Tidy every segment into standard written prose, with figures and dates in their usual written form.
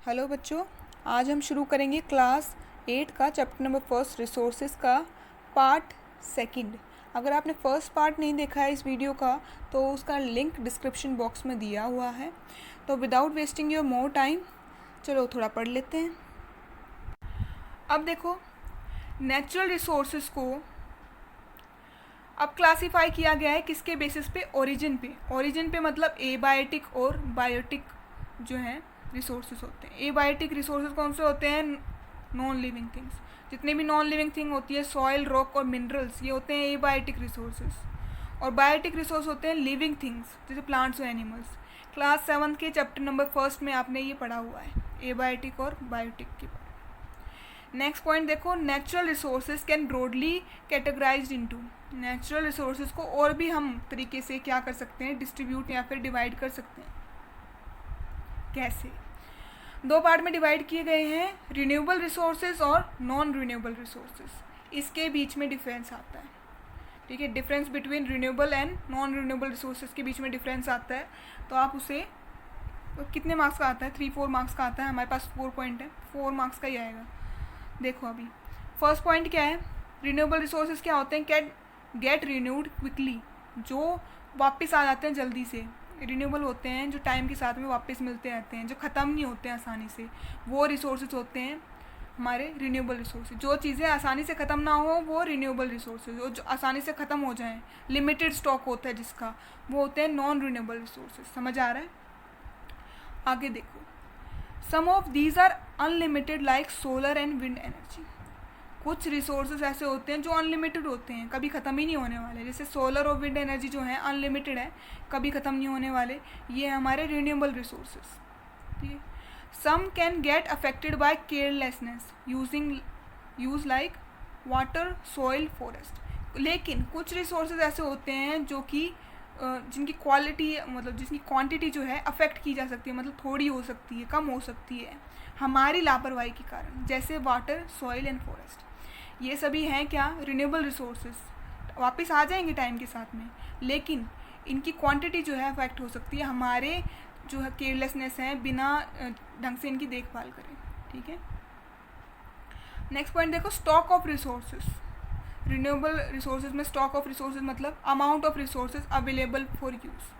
Hello बच्चों, आज हम शुरू करेंगे क्लास 8 का चैप्टर नंबर फर्स्ट रिसोर्सेज का पार्ट सेकंड। अगर आपने फर्स्ट पार्ट नहीं देखा है इस वीडियो का तो उसका लिंक डिस्क्रिप्शन बॉक्स में दिया हुआ है। तो without wasting your more time चलो थोड़ा पढ़ लेते हैं। अब देखो, नेचुरल रिसोर्सेज को अब क्लासीफाई किया गया है किसके बेसिस पे? ओरिजिन पे। ओरिजिन पे मतलब एबायोटिक और बायोटिक जो है रिसोर्सेज होते हैं। एबायोटिक रिसोर्सेज कौन से होते हैं? Non living things. जितने भी नॉन लिविंग थिंग होती है, सॉइल, रॉक और मिनरल्स, ये होते हैं एबायोटिक रिसोर्सेज। और बायोटिक रिसोर्स होते हैं लिविंग थिंग्स जैसे प्लांट्स और एनिमल्स। क्लास 7 के चैप्टर नंबर फर्स्ट में आपने ये पढ़ा हुआ है, एबायोटिक और बायोटिक के बारे में। नेक्स्ट पॉइंट देखो, natural resources can broadly categorised into. Natural resources को और भी हम तरीके से क्या कर सकते हैं? डिस्ट्रीब्यूट या फिर डिवाइड कर सकते हैं। कैसे? दो पार्ट में डिवाइड किए गए हैं, रिन्यूएबल रिसोर्सेज और नॉन रिन्यूएबल रिसोर्सेज। इसके बीच में डिफरेंस आता है, ठीक है। Difference between renewable and non renewable resources के बीच में डिफरेंस आता है। तो आप उसे कितने मार्क्स का आता है? 3-4 मार्क्स का आता है। हमारे पास 4 पॉइंट है, 4 मार्क्स का ही आएगा। देखो अभी फर्स्ट पॉइंट क्या है? रिन्यूएबल रिसोर्सेज क्या होते हैं? गेट रिन्यूड क्विकली, जो वापस आ जाते हैं जल्दी से। रिन्यूएबल होते हैं जो टाइम के साथ में वापस मिलते रहते हैं, जो ख़त्म नहीं होते हैं आसानी से, वो रिसोर्सेज होते हैं हमारे रिन्यूएबल रिसोर्सेज। जो चीज़ें आसानी से ख़त्म ना हो वो रिन्यूएबल रिसोर्सेज, और जो आसानी से ख़त्म हो जाएं, लिमिटेड स्टॉक होता है जिसका, वो होते हैं नॉन रिन्यूएबल रिसोर्सेज। समझ आ रहा है? आगे देखो, some of these are unlimited like solar and wind energy. कुछ रिसोर्सेज ऐसे होते हैं जो अनलिमिटेड होते हैं, कभी ख़त्म ही नहीं होने वाले। जैसे सोलर और विंड एनर्जी जो है अनलिमिटेड है, कभी ख़त्म नहीं होने वाले। ये हमारे रिन्यूएबल रिसोर्सेज, ठीक है। Some can get affected by carelessness use like water, soil, forest. लेकिन कुछ रिसोर्सेज ऐसे होते हैं जो कि जिनकी क्वालिटी मतलब जिसकी क्वांटिटी जो है अफेक्ट की जा सकती है, मतलब थोड़ी हो सकती है, कम हो सकती है हमारी लापरवाही के कारण, जैसे वाटर, सॉइल एंड फॉरेस्ट। ये सभी हैं क्या? Renewable resources. वापस आ जाएंगे टाइम के साथ में, लेकिन इनकी क्वांटिटी जो है अफेक्ट हो सकती है हमारे जो है केयरलेसनेस है, बिना ढंग से इनकी देखभाल करें, ठीक है। नेक्स्ट पॉइंट देखो, stock of resources. Renewable resources में स्टॉक ऑफ रिसोर्सेज मतलब amount of resources available for use.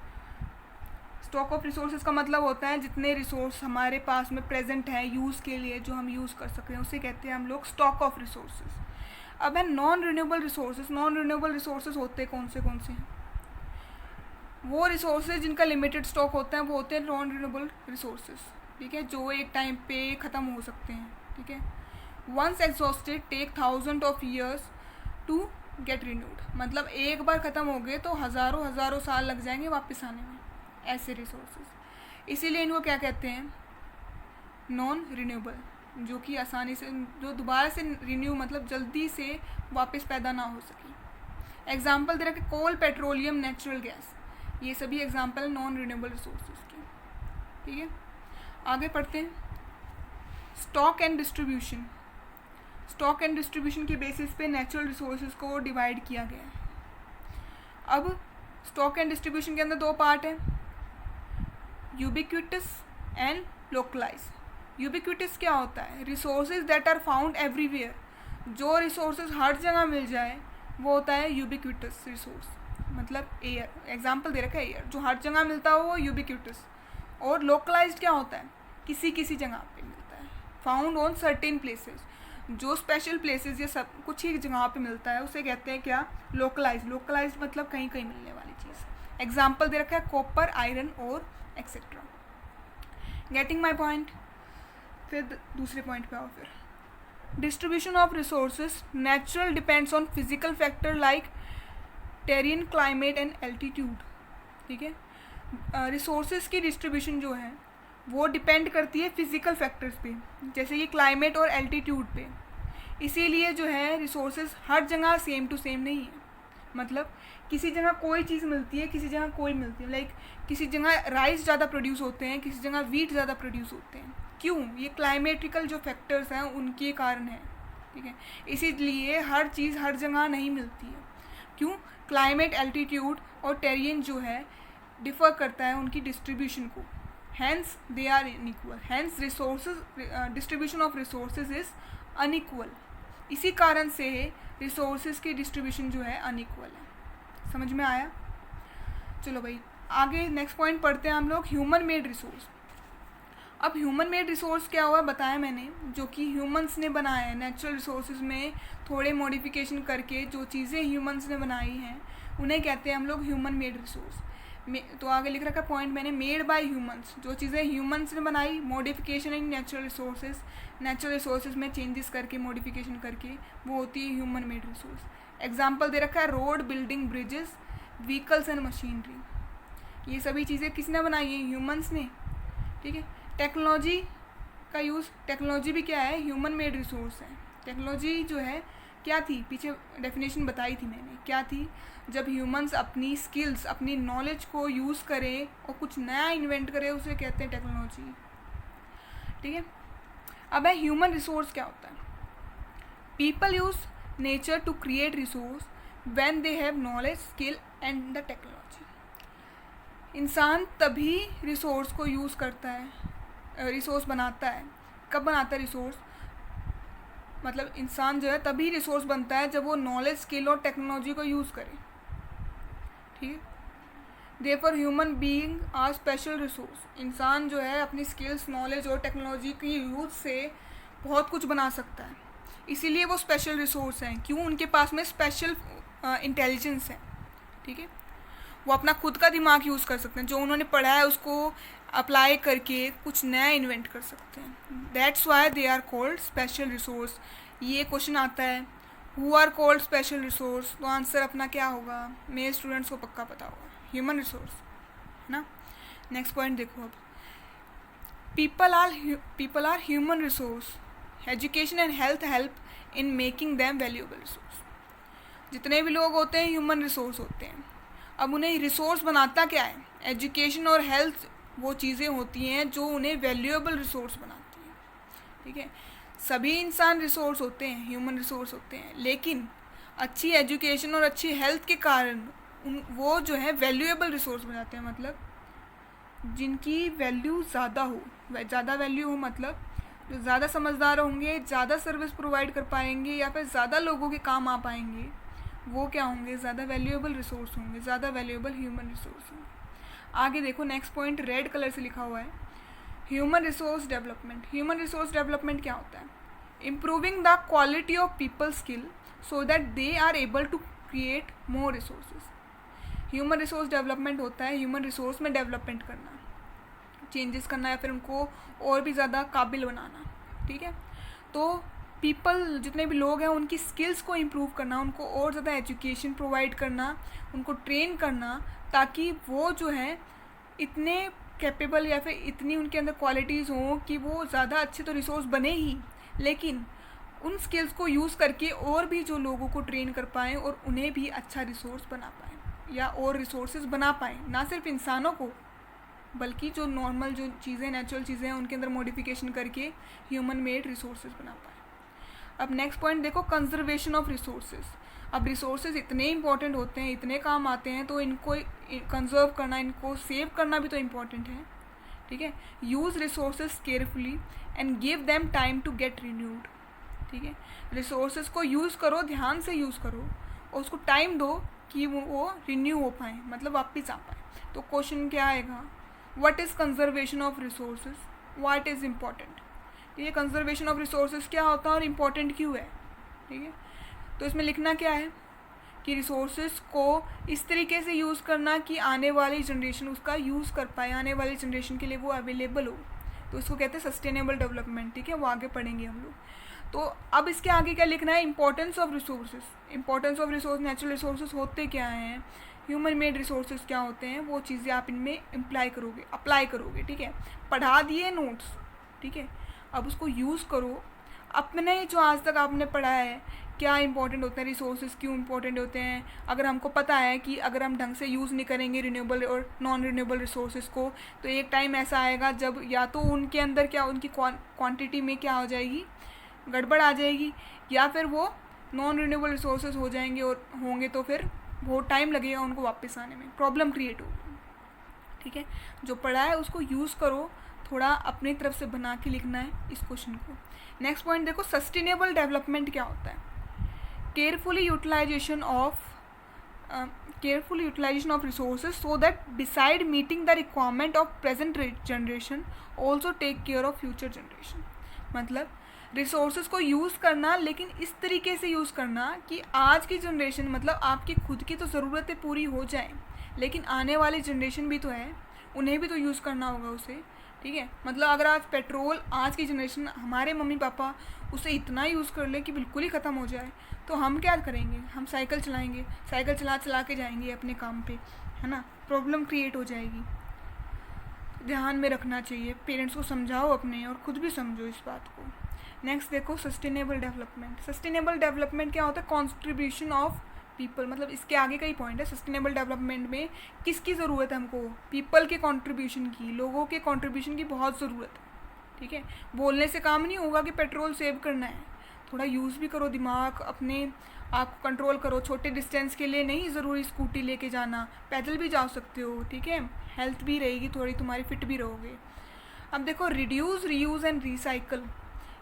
Stock of resources का मतलब होता है जितने रिसोर्स हमारे पास में प्रेजेंट हैं यूज़ के लिए, जो हम यूज़ कर सकते हैं, उसे कहते हैं हम लोग स्टॉक ऑफ रिसोर्सेज। अब है non renewable resources. Non renewable resources होते कौन से हैं? वो रिसोर्सेज जिनका लिमिटेड स्टॉक होता है वो होते हैं नॉन रिन्यूएबल रिसोर्सेज, ठीक है, जो एक टाइम पे ख़त्म हो सकते हैं, ठीक है। Once exhausted take thousand of years to get renewed. मतलब एक बार ख़त्म हो गए तो हज़ारों साल लग जाएंगे वापस आने में, ऐसे रिसोर्सेज। इसीलिए इनको क्या कहते हैं? नॉन रिन्यूएबल, जो कि आसानी से, जो दोबारा से रिन्यू मतलब जल्दी से वापस पैदा ना हो सके। एग्जाम्पल दे रखे कोल, पेट्रोलियम, नेचुरल गैस, ये सभी एग्जाम्पल है नॉन रिन्यूएबल रिसोर्सेज के, ठीक है। आगे पढ़ते हैं, stock and distribution. Stock and distribution के बेसिस पे नेचुरल रिसोर्सेज को डिवाइड किया गया है। अब स्टॉक एंड डिस्ट्रीब्यूशन के अंदर दो पार्ट हैं, यूबिक्विटस एंड लोकलाइज। यूबिक्विटस क्या होता है? Resources that are found everywhere. जो रिसोर्सेज हर जगह मिल जाए वो होता है यूबिक्विटस रिसोर्स। मतलब एयर, एग्जाम्पल दे रखा है एयर, जो हर जगह मिलता है वो यूबिक्विटस। और लोकलाइज्ड क्या होता है? किसी जगह पे मिलता है, फाउंड ऑन सर्टेन प्लेसेस। जो स्पेशल प्लेसेस या सब कुछ ही जगह पे मिलता है उसे कहते हैं क्या? लोकलाइज। लोकलाइज मतलब कहीं कहीं मिलने वाली चीज़। एग्जाम्पल दे रखा है कॉपर, आयरन और एक्सेट्रा। Getting my point? फिर दूसरे पॉइंट पे आओ। फिर distribution of resources natural depends on physical factor like terrain, climate and altitude, ठीक है। रिसोर्सेज की डिस्ट्रीब्यूशन जो है वो डिपेंड करती है फिजिकल फैक्टर्स पे, जैसे ये क्लाइमेट और एल्टीट्यूड पे। इसीलिए जो है रिसोर्सेज हर जगह सेम टू सेम नहीं है। मतलब किसी जगह कोई चीज़ मिलती है, किसी जगह कोई मिलती है। लाइक किसी जगह राइस ज़्यादा प्रोड्यूस होते हैं, किसी जगह वीट ज़्यादा प्रोड्यूस होते हैं। क्यों? ये क्लाइमेटिकल जो फैक्टर्स हैं उनके कारण है, ठीक है। इसीलिए हर चीज़ हर जगह नहीं मिलती है। क्यों? क्लाइमेट, एल्टीट्यूड और टेरियन जो है डिफ़र करता है उनकी डिस्ट्रीब्यूशन को। Hence they are unequal, hence resources distribution of resources is unequal. इसी कारण से रिसोर्सेज की डिस्ट्रीब्यूशन जो है अनइक्वल है। समझ में आया? चलो भाई आगे नेक्स्ट पॉइंट पढ़ते हैं हम लोग, ह्यूमन मेड रिसोर्स। अब ह्यूमन मेड रिसोर्स क्या हुआ बताया मैंने, जो कि ह्यूमंस ने बनाया है। नेचुरल रिसोर्सेज में थोड़े मॉडिफिकेशन करके जो चीज़ें ह्यूमंस ने बनाई हैं उन्हें कहते हैं हम लोग ह्यूमन मेड रिसोर्स। तो आगे लिख रखा पॉइंट मैंने, मेड बाय ह्यूमंस, जो चीज़ें ह्यूमंस ने बनाई, modification in natural resources, natural resources में चेंजेस करके मॉडिफिकेशन करके वो होती है ह्यूमन मेड रिसोर्स। एग्जाम्पल दे रखा है road, building, bridges, vehicles and machinery. ये सभी चीज़ें किसने बनाई है? ह्यूमंस ने। ठीक है। टेक्नोलॉजी का यूज़, टेक्नोलॉजी भी क्या है? ह्यूमन मेड रिसोर्स है। टेक्नोलॉजी जो है क्या थी, पीछे डेफिनेशन बताई थी मैंने, क्या थी? जब ह्यूमंस अपनी स्किल्स, अपनी नॉलेज को यूज़ करें और कुछ नया इन्वेंट करें, उसे कहते हैं टेक्नोलॉजी। ठीक है। अब है ह्यूमन रिसोर्स क्या होता है? People use nature to create resource when they have knowledge, skill and the technology. इंसान तभी रिसोर्स को यूज़ करता है, रिसोर्स बनाता है। कब बनाता है रिसोर्स? मतलब इंसान जो है तभी रिसोर्स बनता है जब वो नॉलेज, स्किल और टेक्नोलॉजी को यूज़ करे। ठीक है। Therefore human being are special resource. इंसान जो है अपनी स्किल्स, नॉलेज और टेक्नोलॉजी की यूज़ से बहुत कुछ बना सकता है, इसीलिए वो स्पेशल रिसोर्स हैं। क्यों? उनके पास में स्पेशल इंटेलिजेंस है। ठीक है। वो अपना खुद का दिमाग यूज़ कर सकते हैं, जो उन्होंने पढ़ा है उसको अप्लाई करके कुछ नया इन्वेंट कर सकते हैं। That's why they are called special resource. ये क्वेश्चन आता है, who are called special resource, तो आंसर अपना क्या होगा? मेरे स्टूडेंट्स को पक्का पता होगा, ह्यूमन रिसोर्स, है ना। नेक्स्ट पॉइंट देखो अब, people are human resource, education and health help in making them valuable resource. जितने भी लोग होते हैं ह्यूमन रिसोर्स होते हैं। अब उन्हें रिसोर्स बनाता क्या है? एजुकेशन और हेल्थ वो चीज़ें होती हैं जो उन्हें वैल्यूएबल रिसोर्स बनाती हैं। ठीक है। सभी इंसान रिसोर्स होते हैं, ह्यूमन रिसोर्स होते हैं, लेकिन अच्छी एजुकेशन और अच्छी हेल्थ के कारण वो जो है वैल्यूएबल रिसोर्स बनाते हैं। मतलब जिनकी वैल्यू ज़्यादा हो, ज़्यादा वैल्यू हो, मतलब जो ज़्यादा समझदार होंगे, ज़्यादा सर्विस प्रोवाइड कर पाएंगे या फिर ज़्यादा लोगों के काम आ पाएंगे, वो क्या होंगे? ज़्यादा वैल्यूएबल रिसोर्स होंगे, ज़्यादा वैल्यूएबल ह्यूमन रिसोर्स होंगे। आगे देखो नेक्स्ट पॉइंट रेड कलर से लिखा हुआ है, human resource development. Human resource development क्या होता है? Improving the quality of people skill so that they are able to create more resources. Human resource development होता है ह्यूमन रिसोर्स में डेवलपमेंट करना, चेंजेस करना या फिर उनको और भी ज़्यादा काबिल बनाना। ठीक है। तो पीपल, जितने भी लोग हैं, उनकी स्किल्स को इम्प्रूव करना, उनको और ज़्यादा एजुकेशन प्रोवाइड करना, उनको ट्रेन करना, ताकि वो जो है इतने कैपेबल या फिर इतनी उनके अंदर क्वालिटीज़ हों कि वो ज़्यादा अच्छे तो रिसोर्स बने ही, लेकिन उन स्किल्स को यूज़ करके और भी जो लोगों को ट्रेन कर पाएँ और उन्हें भी अच्छा रिसोर्स बना पाएँ या और रिसोर्सेज बना पाएँ। ना सिर्फ इंसानों को, बल्कि जो नॉर्मल जो चीज़ें, नेचुरल चीज़ें हैं, उनके अंदर मॉडिफिकेशन करके ह्यूमन मेड रिसोर्सेज बना पाएँ। अब नेक्स्ट पॉइंट देखो, कंजर्वेशन ऑफ रिसोर्सेज। अब रिसोर्सेज इतने इंपॉर्टेंट होते हैं, इतने काम आते हैं, तो इनको कंजर्व करना, इनको सेव करना भी तो इम्पॉर्टेंट है। ठीक है। Use resources carefully and give them time to get renewed. ठीक है। रिसोर्सेज को यूज़ करो, ध्यान से यूज़ करो और उसको टाइम दो कि वो रिन्यू हो पाए, मतलब वापस आ पाए। तो क्वेश्चन क्या आएगा? What is conservation of resources, what is important. ये कंजर्वेशन ऑफ रिसोर्सेज क्या होता है और इम्पॉर्टेंट क्यों है? ठीक है। तो इसमें लिखना क्या है कि रिसोर्सेज को इस तरीके से यूज़ करना कि आने वाली जनरेशन उसका यूज़ कर पाए, आने वाली जनरेशन के लिए वो अवेलेबल हो। तो इसको कहते हैं सस्टेनेबल डेवलपमेंट। ठीक है। वो आगे पढ़ेंगे हम लोग। तो अब इसके आगे क्या लिखना है? Importance of resources. Importance of resource, natural resources होते क्या हैं, ह्यूमन मेड रिसोर्सेज क्या होते हैं, वो चीज़ें आप इनमें अप्लाई करोगे। ठीक है। पढ़ा दिए नोट्स, ठीक है, अब उसको यूज़ करो। अपने जो आज तक आपने पढ़ा है क्या इंपॉर्टेंट होते हैं रिसोर्सेज, क्यों इंपॉर्टेंट होते हैं, अगर हमको पता है कि अगर हम ढंग से यूज़ नहीं करेंगे रिन्यूएबल और नॉन रिन्यूएबल रिसोर्सेज को, तो एक टाइम ऐसा आएगा जब या तो उनके अंदर क्या, उनकी क्वांटिटी में क्या हो जाएगी, गड़बड़ आ जाएगी, या फिर वो नॉन रिन्यूएबल रिसोर्सेज हो जाएंगे और होंगे तो फिर बहुत टाइम लगेगा उनको वापस आने में, प्रॉब्लम क्रिएट होगी। ठीक है, जो पढ़ा है उसको यूज़ करो, थोड़ा अपनी तरफ से बना के लिखना है इस क्वेश्चन को। नेक्स्ट पॉइंट देखो, सस्टेनेबल डेवलपमेंट क्या होता है? Carefully utilization of resources so that beside meeting the requirement of present generation also take care of future generation. मतलब रिसोर्सेज को यूज़ करना, लेकिन इस तरीके से यूज़ करना कि आज की जनरेशन, मतलब आपकी खुद की तो ज़रूरतें पूरी हो जाएं, लेकिन आने वाली जनरेशन भी तो है, उन्हें भी तो यूज़ करना होगा उसे। ठीक है, मतलब अगर आज पेट्रोल, आज की जनरेशन, हमारे मम्मी पापा उसे इतना यूज़ कर ले कि बिल्कुल ही ख़त्म हो जाए, तो हम क्या करेंगे? हम साइकिल चलाएंगे, साइकिल चला चला के जाएंगे अपने काम पे, है ना? प्रॉब्लम क्रिएट हो जाएगी। ध्यान में रखना चाहिए, पेरेंट्स को समझाओ अपने, और ख़ुद भी समझो इस बात को। नेक्स्ट देखो, सस्टेनेबल डेवलपमेंट। सस्टेनेबल डेवलपमेंट क्या होता है? कॉन्ट्रीब्यूशन ऑफ पीपल, मतलब इसके आगे का ही पॉइंट है। सस्टेनेबल डेवलपमेंट में किसकी ज़रूरत है हमको? पीपल के कंट्रीब्यूशन की, लोगों के कंट्रीब्यूशन की बहुत ज़रूरत है। ठीक है, बोलने से काम नहीं होगा कि पेट्रोल सेव करना है, थोड़ा यूज़ भी करो दिमाग, अपने आप को कंट्रोल करो। छोटे डिस्टेंस के लिए नहीं ज़रूरी स्कूटी लेके जाना, पैदल भी जा सकते हो। ठीक है, हेल्थ भी रहेगी थोड़ी, तुम्हारी फिट भी रहोगे। अब देखो, रिड्यूस, रीयूज़ एंड रिसाइकल,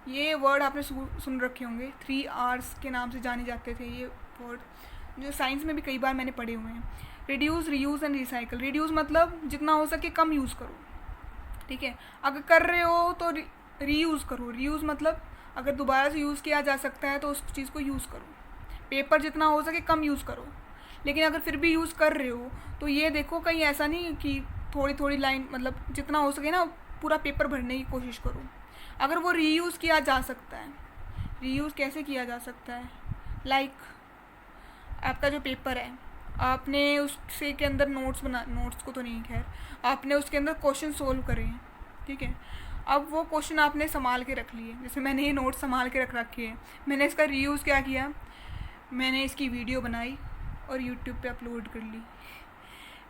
ये वर्ड आपने सुन रखे होंगे, 3 Rs के नाम से जाने जाते थे ये वर्ड, जो साइंस में भी कई बार मैंने पढ़े हुए हैं। Reduce, reuse and recycle. Reduce मतलब जितना हो सके कम यूज़ करो। ठीक है, अगर कर रहे हो तो रीयूज़ करो। रीयूज़ मतलब अगर दोबारा से यूज़ किया जा सकता है तो उस चीज़ को यूज़ करो। पेपर जितना हो सके कम यूज़ करो, लेकिन अगर फिर भी यूज़ कर रहे हो तो ये देखो कहीं ऐसा नहीं कि थोड़ी थोड़ी लाइन, मतलब जितना हो सके ना पूरा पेपर भरने की कोशिश करो। अगर वो रीयूज़ किया जा सकता है, रीयूज़ कैसे किया जा सकता है? लाइक आपका जो पेपर है, आपने उससे के अंदर नोट्स को तो नहीं, खैर आपने उसके अंदर क्वेश्चन सोल्व करे हैं। ठीक है, अब वो क्वेश्चन आपने संभाल के रख लिए, जैसे मैंने ये नोट्स संभाल के रख रखे हैं, मैंने इसका रीयूज़ क्या किया, मैंने इसकी वीडियो बनाई और यूट्यूब पे अपलोड कर ली।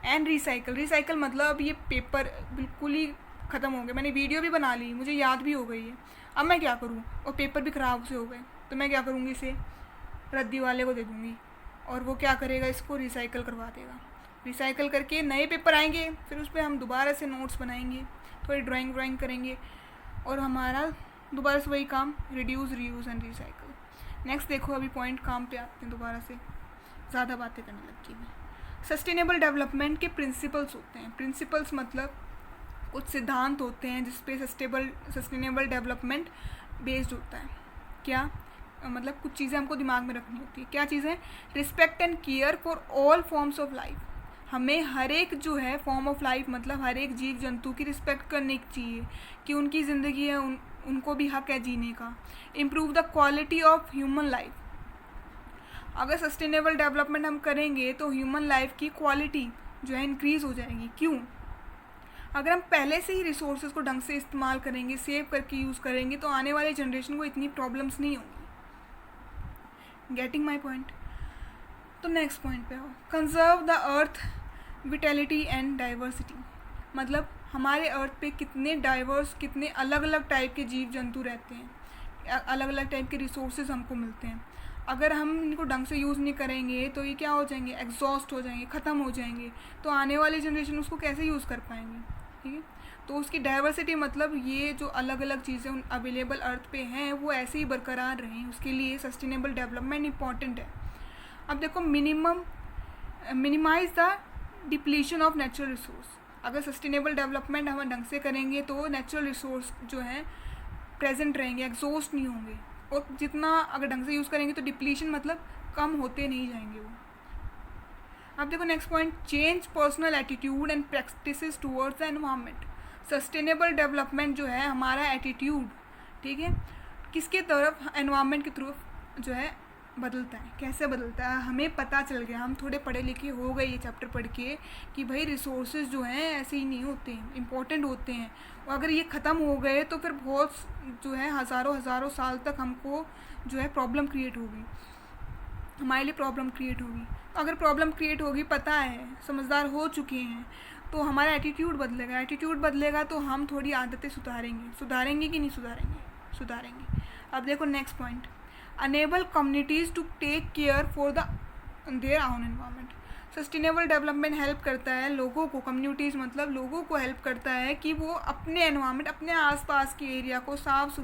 एंड रिसाइकल, रिसाइकल मतलब ये पेपर बिल्कुल ही ख़त्म हो गया, मैंने वीडियो भी बना ली, मुझे याद भी हो गई है, अब मैं क्या करूँ, और पेपर भी ख़राब से हो गए, तो मैं क्या करूँगी, इसे रद्दी वाले को दे दूँगी और वो क्या करेगा, इसको रिसाइकल करवा देगा। रिसाइकल करके नए पेपर आएंगे, फिर उस पर हम दोबारा से नोट्स बनाएंगे, थोड़ी ड्राइंग करेंगे, और हमारा दोबारा से वही काम, reduce, reuse and recycle. Next देखो, अभी पॉइंट काम पे आते हैं, दोबारा से ज़्यादा बातें करने लगी मैं। सस्टेनेबल डेवलपमेंट के प्रिंसिपल्स होते हैं। प्रिंसिपल्स मतलब कुछ सिद्धांत होते हैं जिस पे सस्टेनेबल डेवलपमेंट बेस्ड होता है। क्या मतलब कुछ चीज़ें हमको दिमाग में रखनी होती है। क्या चीज़ें? Respect and care for all forms of life. हमें हर एक जो है फॉर्म ऑफ लाइफ, मतलब हर एक जीव जंतु की रिस्पेक्ट करनी चाहिए कि उनकी ज़िंदगी है, उनको भी हक है जीने का। Improve the quality of human life. अगर सस्टेनेबल डेवलपमेंट हम करेंगे तो ह्यूमन लाइफ की क्वालिटी जो है इंक्रीज़ हो जाएगी। क्यों? अगर हम पहले से ही रिसोर्सेज को ढंग से इस्तेमाल करेंगे, सेव करके यूज़ करेंगे, तो आने वाले जनरेशन को इतनी प्रॉब्लम्स नहीं होंगी। Getting my point? तो नेक्स्ट पॉइंट पे आओ, conserve the earth vitality and diversity. मतलब हमारे अर्थ पे कितने डाइवर्स, कितने अलग अलग टाइप के जीव जंतु रहते हैं, अलग अलग टाइप के रिसोर्सेज हमको मिलते हैं। अगर हम इनको ढंग से यूज़ नहीं करेंगे तो ये क्या हो जाएंगे, एग्जॉस्ट हो जाएंगे, ख़त्म हो जाएंगे, तो आने वाली जनरेशन उसको कैसे यूज़ कर पाएंगे। ठीक है, तो उसकी डाइवर्सिटी मतलब ये जो अलग अलग चीज़ें अवेलेबल अर्थ पे हैं वो ऐसे ही बरकरार रहें, उसके लिए सस्टेनेबल डेवलपमेंट इंपॉर्टेंट है। अब देखो, minimize the depletion of natural resource. अगर सस्टेनेबल डेवलपमेंट हम ढंग से करेंगे तो नेचुरल रिसोर्स जो हैं प्रेजेंट रहेंगे, एग्जॉस्ट नहीं होंगे, और जितना अगर ढंग से यूज़ करेंगे तो डिप्लीशन मतलब कम होते नहीं जाएंगे वो। अब देखो next point, change personal attitude and practices towards the environment. Sustainable development जो है हमारा एटीट्यूड, ठीक है, किसके तरफ, एनवायरनमेंट की तरफ जो है बदलता है। कैसे बदलता है? हमें पता चल गया, हम थोड़े पढ़े लिखे हो गए ये चैप्टर पढ़ के, कि भाई रिसोर्सेज जो हैं ऐसे ही नहीं होते हैं, इम्पोर्टेंट होते हैं, और अगर ये ख़त्म हो गए तो फिर बहुत जो है हज़ारों साल तक हमको जो है प्रॉब्लम क्रिएट होगी, हमारे लिए प्रॉब्लम क्रिएट होगी। अगर प्रॉब्लम क्रिएट होगी, पता है, समझदार हो चुके हैं, तो हमारा एटीट्यूड बदलेगा। एटीट्यूड बदलेगा तो हम थोड़ी आदतें सुधारेंगे कि नहीं सुधारेंगे। अब देखो next point, enable communities to take care for their own environment. Sustainable development help करता है लोगों को, कम्युनिटीज़ मतलब लोगों को हेल्प करता है कि वो अपने एनवायरनमेंट, अपने आसपास के एरिया को साफ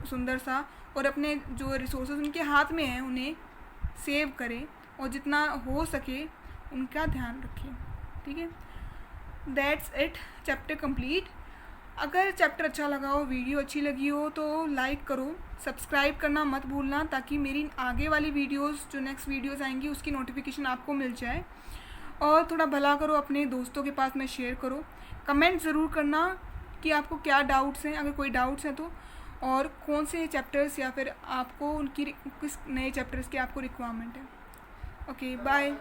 सुंदर सा और अपने जो रिसोर्सेज उनके हाथ में हैं उन्हें सेव करें और जितना हो सके उनका ध्यान रखें। ठीक है, दैट्स इट, चैप्टर कंप्लीट। अगर चैप्टर अच्छा लगा हो, वीडियो अच्छी लगी हो तो लाइक करो, सब्सक्राइब करना मत भूलना ताकि मेरी आगे वाली वीडियोस, जो नेक्स्ट वीडियोस आएंगी उसकी नोटिफिकेशन आपको मिल जाए। और थोड़ा भला करो, अपने दोस्तों के पास में शेयर करो। कमेंट ज़रूर करना कि आपको क्या डाउट्स हैं, अगर कोई डाउट्स हैं तो, और कौन से चैप्टर्स या फिर आपको उनकी किस नए चैप्टर्स की आपको रिक्वायरमेंट है। Okay, bye.